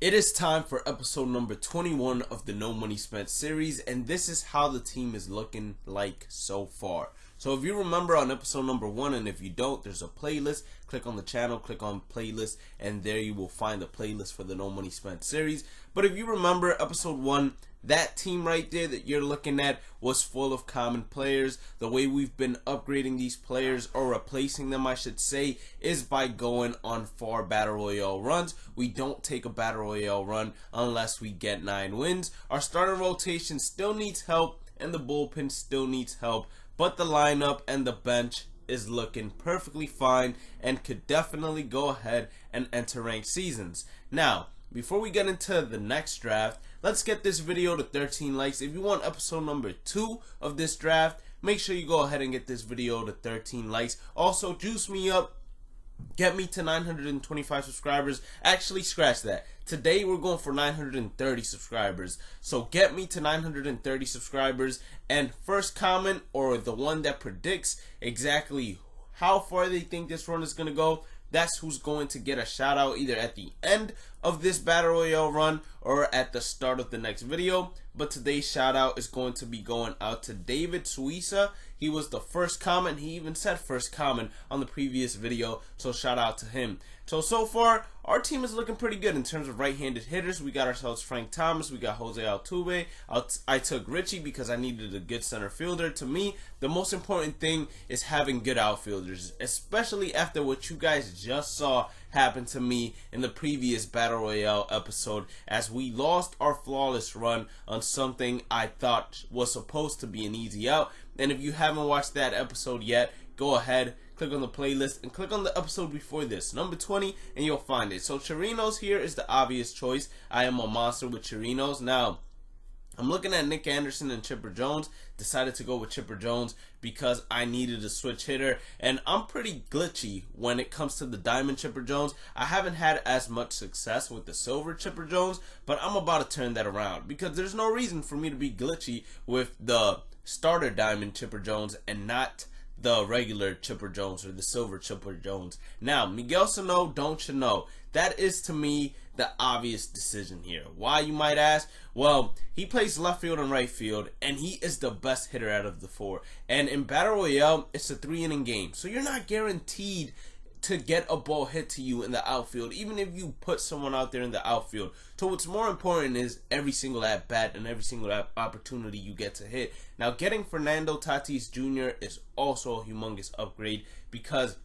It is time for episode number 21 of the No Money Spent series, and this is how the team is looking like so far. So if you remember on episode number 1, and if you don't, there's a playlist. Click on the channel, click on playlist, and there you will find the playlist for the No Money Spent series. But if you remember episode 1, that team right there that you're looking at was full of common players. The way we've been upgrading these players, or replacing them I should say, is by going on 4 Battle Royale runs. We don't take a Battle Royale run unless we get 9 wins. Our starting rotation still needs help, and the bullpen still needs help, but the lineup and the bench is looking perfectly fine and could definitely go ahead and enter ranked seasons. Now, before we get into the next draft, let's get this video to 13 likes. If you want episode number 2 of this draft, make sure you go ahead and get this video to 13 likes. Also, juice me up. Get me to 925 subscribers. Actually, scratch that. Today we're going for 930 subscribers. So get me to 930 subscribers. And first comment, or the one that predicts exactly how far they think this run is going to go, that's who's going to get a shout out either at the end of this Battle Royale run or at the start of the next video. But today's shout out is going to be going out to David Suisa. He was the first comment. He even said first comment on the previous video, so shout out to him. So far, our team is looking pretty good in terms of right-handed hitters. We got ourselves Frank Thomas. We got Jose Altuve. I took Richie because I needed a good center fielder. To me, the most important thing is having good outfielders, especially after what you guys just saw happen to me in the previous Battle Royale episode, as we lost our flawless run on something I thought was supposed to be an easy out. And if you haven't watched that episode yet, go ahead, click on the playlist, and click on the episode before this, number 20, and you'll find it. So Chirinos here is the obvious choice. I am a monster with Chirinos. Now, I'm looking at Nick Anderson and Chipper Jones. Decided to go with Chipper Jones because I needed a switch hitter, and I'm pretty glitchy when it comes to the diamond Chipper Jones. I haven't had as much success with the silver Chipper Jones, but I'm about to turn that around because there's no reason for me to be glitchy with the starter diamond Chipper Jones and not the regular Chipper Jones or the silver Chipper Jones. Now, Miguel Sano, don't you know? That is to me the obvious decision here. Why, you might ask? Well, he plays left field and right field, and he is the best hitter out of the 4. And in Battle Royale, it's a 3-inning game, so you're not guaranteed to get a ball hit to you in the outfield, even if you put someone out there in the outfield. So what's more important is every single at bat and every single opportunity you get to hit. Now, getting Fernando Tatis Jr. is also a humongous upgrade because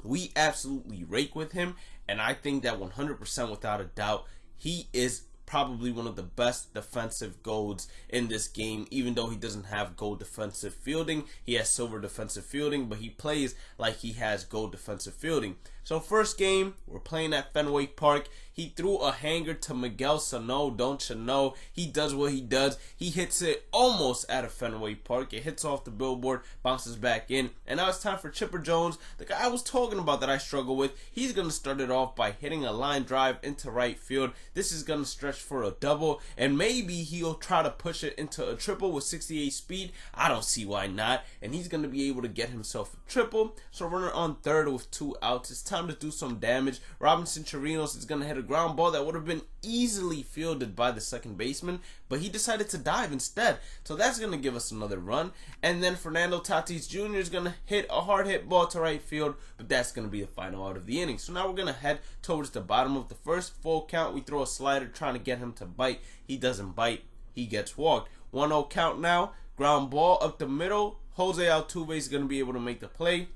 we absolutely rake with him, and I think that 100% without a doubt, he is probably one of the best defensive golds in this game. Even though he doesn't have gold defensive fielding, he has silver defensive fielding, but he plays like he has gold defensive fielding. So first game, we're playing at Fenway Park. He threw a hanger to Miguel Sano, don't you know? He does what he does. He hits it almost out of Fenway Park. It hits off the billboard, bounces back in. And now it's time for Chipper Jones, the guy I was talking about that I struggle with. He's going to start it off by hitting a line drive into right field. This is going to stretch for a double, and maybe he'll try to push it into a triple with 68 speed. I don't see why not. And he's going to be able to get himself a triple. So runner on third with 2 outs. It's time to do some damage. Robinson Chirinos is going to hit a ground ball that would have been easily fielded by the second baseman, but he decided to dive instead. So that's going to give us another run. And then Fernando Tatis Jr. is going to hit a hard hit ball to right field, but that's going to be the final out of the inning. So now we're going to head towards the bottom of the first. Full count. We throw a slider trying to get him to bite. He doesn't bite. He gets walked. 1-0 count now. Ground ball up the middle. Jose Altuve is going to be able to make the play.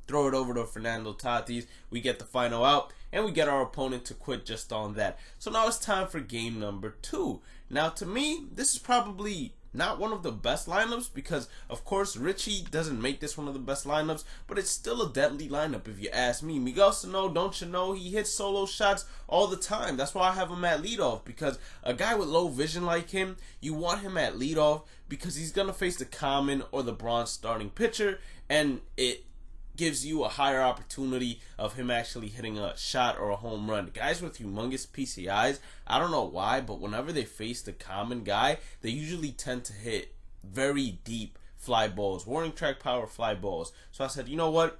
Throw it over to Fernando Tatis. We get the final out, and we get our opponent to quit just on that. So now it's time for game number 2. Now, to me, this is probably not one of the best lineups because, of course, Richie doesn't make this one of the best lineups, but it's still a deadly lineup if you ask me. Miguel Sano, don't you know, he hits solo shots all the time. That's why I have him at leadoff, because a guy with low vision like him, you want him at leadoff because he's going to face the common or the bronze starting pitcher, and it gives you a higher opportunity of him actually hitting a shot or a home run. Guys with humongous PCIs, I don't know why, but whenever they face the common guy, they usually tend to hit very deep fly balls, warning track power fly balls. So I said, you know what?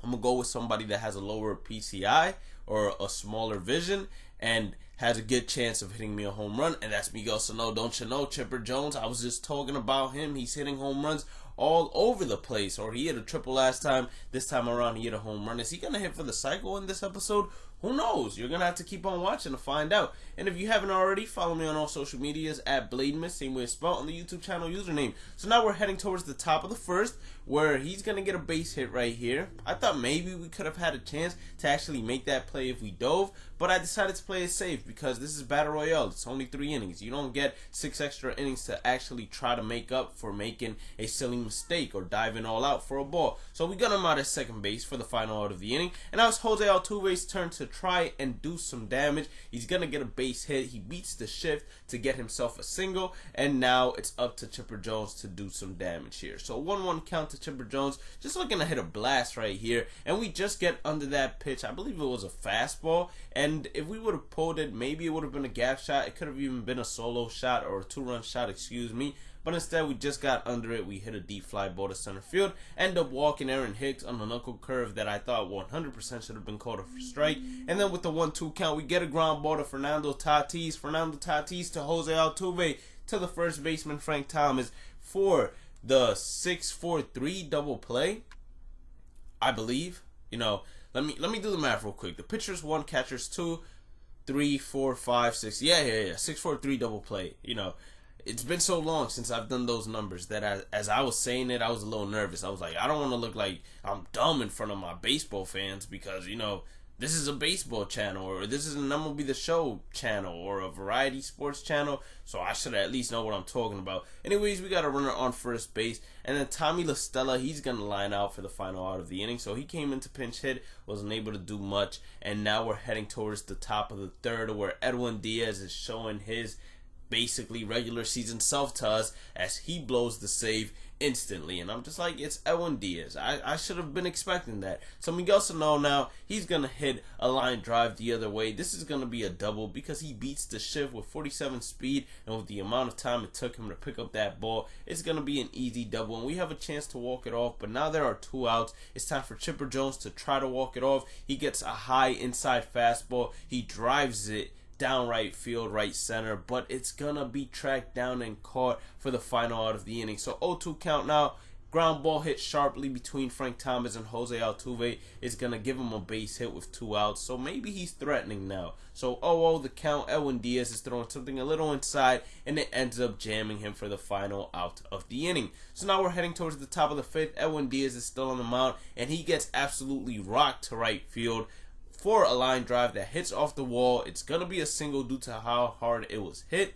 I'm going to go with somebody that has a lower PCI or a smaller vision, and has a good chance of hitting me a home run, and that's Miguel Sano. Don't you know, Chipper Jones? I was just talking about him. He's hitting home runs all over the place. Or he hit a triple last time. This time around, he hit a home run. Is he going to hit for the cycle in this episode? Who knows? You're going to have to keep on watching to find out. And if you haven't already, follow me on all social medias at Bhlademyst, same way it's spelled on the YouTube channel username. So now we're heading towards the top of the first, where he's going to get a base hit right here. I thought maybe we could have had a chance to actually make that play if we dove, but I decided to play it safe because this is Battle Royale. It's only 3 innings. You don't get 6 extra innings to actually try to make up for making a silly mistake or diving all out for a ball. So we got him out at second base for the final out of the inning. And now it's Jose Altuve's turn to try and do some damage. He's going to get a base hit. He beats the shift to get himself a single. And now it's up to Chipper Jones to do some damage here. So 1-1 count to Chipper Jones. Just looking to hit a blast right here. And we just get under that pitch. I believe it was a fastball. And if we would have pulled it, maybe it would have been a gap shot. It could have even been a solo shot or a 2-run shot, excuse me. But instead, we just got under it. We hit a deep fly ball to center field. End up walking Aaron Hicks on a knuckle curve that I thought 100% should have been called a strike. And then with the 1-2 count, we get a ground ball to Fernando Tatis. Fernando Tatis to Jose Altuve to the first baseman Frank Thomas for the 6-4-3 double play, I believe. You know, let me do the math real quick. The pitchers 1, catchers 2, 3, 4, 5, 6. Yeah. 6-4-3 double play. You know, it's been so long since I've done those numbers that as I was saying it, I was a little nervous. I was like, I don't want to look like I'm dumb in front of my baseball fans because, you know, this is a baseball channel, or this is an MLB The Show channel, or a variety sports channel, so I should at least know what I'm talking about. Anyways, we got a runner on first base, and then Tommy La Stella, he's going to line out for the final out of the inning. So he came into pinch hit, wasn't able to do much, and now we're heading towards the top of the third, where Edwin Diaz is showing his basically regular season self to us as he blows the save instantly. And I'm just like, it's Edwin Diaz. I should have been expecting that. So Miguel Sano now, he's going to hit a line drive the other way. This is going to be a double because he beats the shift with 47 speed, and with the amount of time it took him to pick up that ball, it's going to be an easy double, and we have a chance to walk it off. But now there are 2 outs. It's time for Chipper Jones to try to walk it off. He gets a high inside fastball. He drives it down right field, right center, but it's gonna be tracked down and caught for the final out of the inning. So 0-2 count now. Ground ball hit sharply between Frank Thomas and Jose Altuve. It's gonna give him a base hit with 2 outs, so maybe he's threatening now. So 0-0 the count. Edwin Diaz is throwing something a little inside, and it ends up jamming him for the final out of the inning. So now we're heading towards the top of the 5th. Edwin Diaz is still on the mound, and he gets absolutely rocked to right field for a line drive that hits off the wall. It's going to be a single due to how hard it was hit.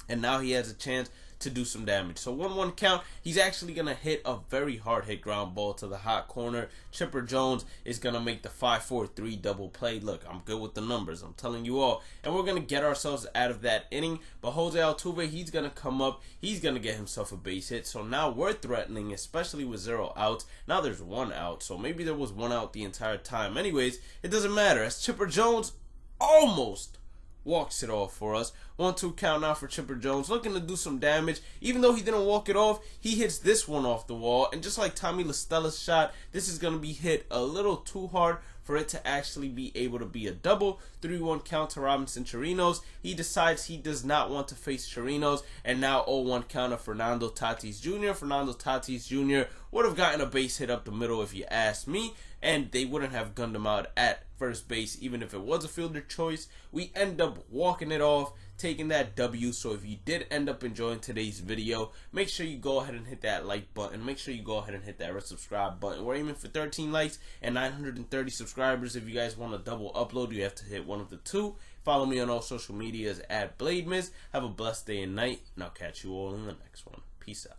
And now he has a chance to do some damage. So 1-1 count. He's actually going to hit a very hard hit ground ball to the hot corner. Chipper Jones is going to make the 5-4-3 double play. Look, I'm good with the numbers. I'm telling you all. And we're going to get ourselves out of that inning. But Jose Altuve, he's going to come up. He's going to get himself a base hit. So now we're threatening, especially with 0 outs. Now there's 1 out. So maybe there was 1 out the entire time. Anyways, it doesn't matter. As Chipper Jones almost walks it off for us. 1-2 count now for Chipper Jones, looking to do some damage. Even though he didn't walk it off, he hits this one off the wall. And just like Tommy La Stella's shot, this is going to be hit a little too hard for it to actually be able to be a double. 3-1 count to Robinson Chirinos. He decides he does not want to face Chirinos. And now 0-1 count of Fernando Tatis Jr. Fernando Tatis Jr. would have gotten a base hit up the middle if you ask me, and they wouldn't have gunned him out at first base even if it was a fielder choice. We end up walking it off, taking that W. So if you did end up enjoying today's video, make sure you go ahead and hit that like button. Make sure you go ahead and hit that red subscribe button. We're aiming for 13 likes and 930 subscribers. If you guys want a double upload, you have to hit one of the 2. Follow me on all social medias at Bhlademyst. Have a blessed day and night, and I'll catch you all in the next one. Peace out.